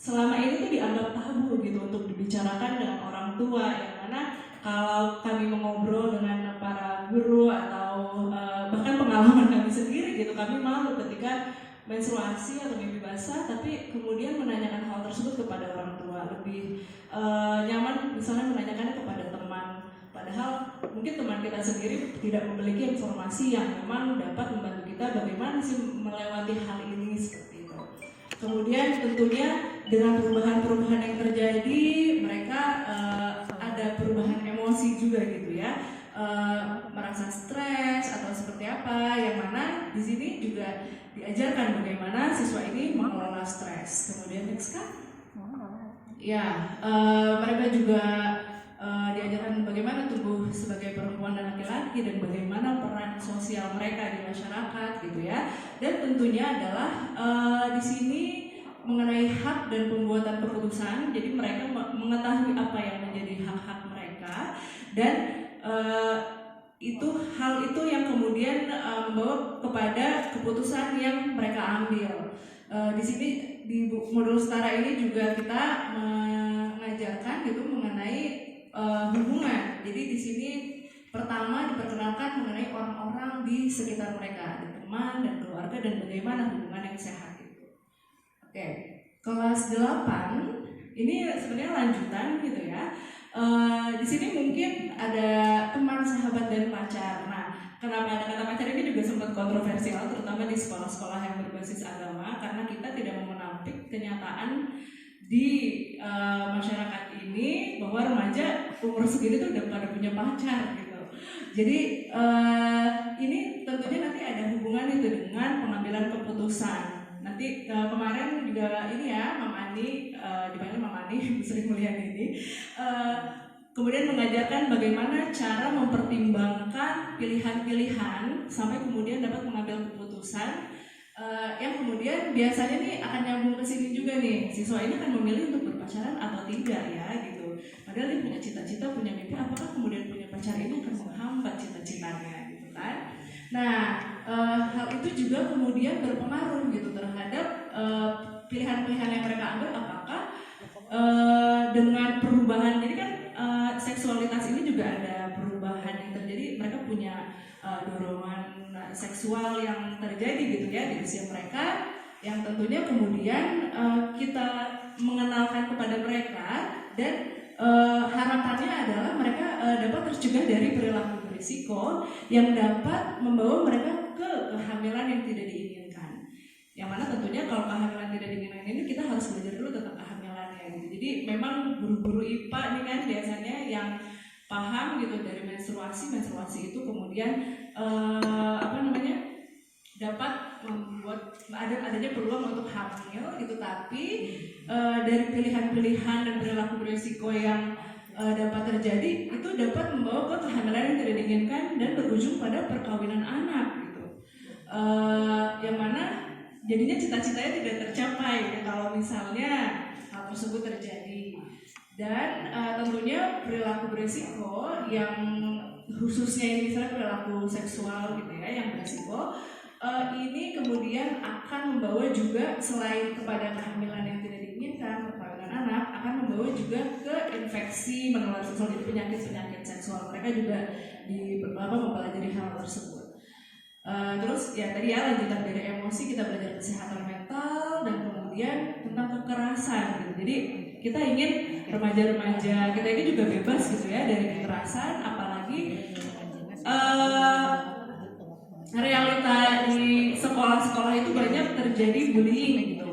selama ini tuh dianggap tabu gitu untuk dibicarakan dengan orang tua, yang mana kalau kami mengobrol dengan para guru atau bahkan pengalaman kami sendiri gitu, kami malu ketika menstruasi atau mimpi basah, tapi kemudian menanyakan hal tersebut kepada orang tua. Lebih nyaman misalnya menanyakannya kepada teman, padahal mungkin teman kita sendiri tidak memiliki informasi yang memang dapat membantu kita bagaimana sih melewati hal ini seperti itu. Kemudian tentunya dengan perubahan-perubahan yang terjadi, mereka ada perubahan emosi juga gitu ya, merasa stres atau seperti apa, yang mana di sini juga diajarkan bagaimana siswa ini mengelola stres. Kemudian next kan? Ya, mereka juga diajarkan bagaimana tumbuh sebagai perempuan dan laki-laki dan bagaimana peran sosial mereka di masyarakat gitu ya. Dan tentunya adalah di sini mengenai hak dan pembuatan keputusan. Jadi mereka mengetahui apa yang menjadi hak-hak mereka, dan hal itu yang kemudian membawa kepada keputusan yang mereka ambil. Di sini di modul setara ini juga kita mengajarkan gitu mengenai hubungan. Jadi di sini pertama diperkenalkan mengenai orang-orang di sekitar mereka, ada teman dan keluarga, dan bagaimana hubungan yang sehat itu. Oke, kelas 8 ini sebenarnya lanjutan gitu ya. Di sini mungkin ada teman, sahabat, dan pacar. Nah, kenapa ada kata pacar ini juga sempat kontroversial, terutama di sekolah-sekolah yang berbasis agama, karena kita tidak mau menampik kenyataan di masyarakat ini bahwa remaja umur segini tuh udah pada punya pacar gitu. Jadi ini tentunya nanti ada hubungan itu dengan pengambilan keputusan. Nanti kemarin juga ini ya, Mam Ani, dipanggil Mam Ani, sering melihat ini, kemudian mengajarkan bagaimana cara mempertimbangkan pilihan-pilihan sampai kemudian dapat mengambil keputusan yang kemudian biasanya nih akan nyambung ke sini juga nih. Siswa ini akan memilih untuk berpacaran atau tidak ya gitu. Padahal dia punya cita-cita, punya mimpi, apakah kemudian punya pacar ini akan menghambat cita-citanya gitu kan. Nah, hal itu juga kemudian berpengaruh gitu terhadap pilihan-pilihan yang mereka ambil, apakah dengan perubahan. Jadi kan seksualitas ini juga ada perubahan yang terjadi, mereka punya dorongan seksual yang terjadi gitu ya di usia mereka, yang tentunya kemudian kita mengenalkan kepada mereka, dan harapannya adalah mereka dapat tercegah dari perilaku berisiko yang dapat membawa mereka ke kehamilan yang tidak diinginkan. Yang mana tentunya kalau kehamilan tidak diinginkan ini kita harus belajar dulu tentang kehamilannya gitu. Jadi memang guru-guru IPA ini kan biasanya yang paham gitu dari menstruasi itu kemudian dapat membuat adanya peluang untuk hamil gitu, tapi dari pilihan-pilihan dan perilaku berisiko yang dapat terjadi itu dapat membawa ke kehamilan yang tidak diinginkan dan berujung pada perkawinan anak gitu, yang mana jadinya cita-citanya tidak tercapai ya, kalau misalnya hal tersebut terjadi. Dan tentunya perilaku berisiko yang khususnya ini misalnya perilaku seksual gitu ya yang berisiko, ini kemudian akan membawa juga selain kepada kehamilan yang tidak diinginkan, perkawinan anak, akan membawa juga ke infeksi menular seksual, jadi penyakit-penyakit seksual. Mereka juga mempelajari hal tersebut. Terus ya tadi ya lanjutan dari emosi, kita belajar kesehatan mental dan kemudian tentang kekerasan gitu. Jadi kita ingin remaja-remaja kita ini juga bebas gitu ya dari kekerasan, apalagi realita di sekolah-sekolah itu banyak terjadi bullying gitu.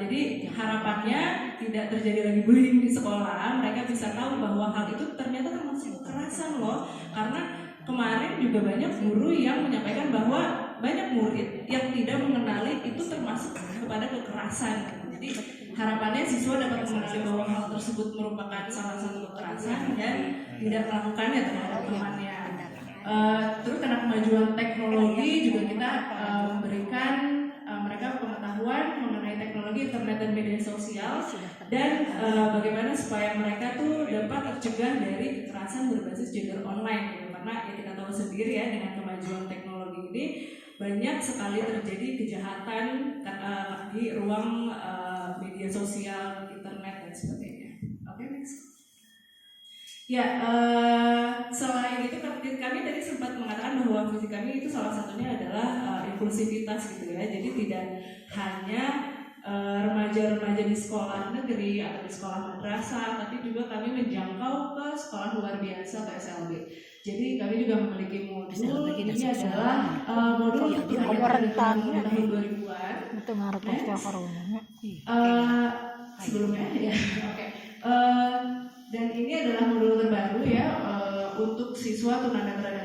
Jadi harapannya tidak terjadi lagi bullying di sekolah, mereka bisa tahu bahwa hal itu ternyata termasuk kekerasan loh. Karena kemarin juga banyak guru yang menyampaikan bahwa banyak murid yang tidak mengenali itu termasuk kepada kekerasan. Jadi harapannya siswa dapat mengenali bahwa hal tersebut merupakan salah satu kekerasan dan tidak melakukannya terhadap temannya. Terus karena kemajuan teknologi juga kita memberikan mereka pengetahuan mengenai teknologi internet dan media sosial, dan bagaimana supaya mereka tuh dapat tercegah dari kekerasan berbasis gender online gitu. Karena ya kita tahu sendiri ya dengan kemajuan teknologi ini banyak sekali terjadi kejahatan di ruang media sosial, internet dan sebagainya. Oke, next. Ya, selain itu kami tadi sempat mengatakan bahwa visi kami itu salah satunya adalah inklusivitas gitu ya. Jadi tidak hanya remaja-remaja di sekolah negeri atau di sekolah madrasah, tapi juga kami menjangkau ke sekolah luar biasa atau SLB. Jadi kami juga memiliki modul, ini adalah modul untuk tahun 2000-an. Itu ngarep corona. Sebelumnya ya, oke. Dan ini adalah modul terbaru ya untuk siswa tunanetra